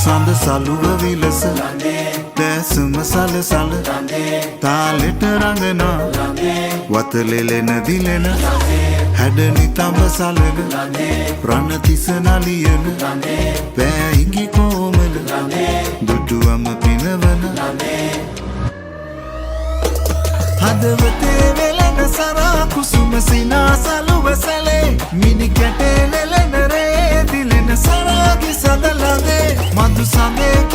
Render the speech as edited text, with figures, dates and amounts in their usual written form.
සඳ සලුව විලස දැසම සලසල තාලෙට රඟනා වතලෙලෙන දිලෙන හැඩනි තඹ සලන රණතිස නලියන පෑයිකි කෝමල දුටුවම පිනවන හදවතේ වෙලෙන සරා කුසුම සිනා සලුව සැලේ මිනි කැටේ නෙලෙන රේ දිලෙන සරාගේ සඳ ළඟේ මధు සඳේ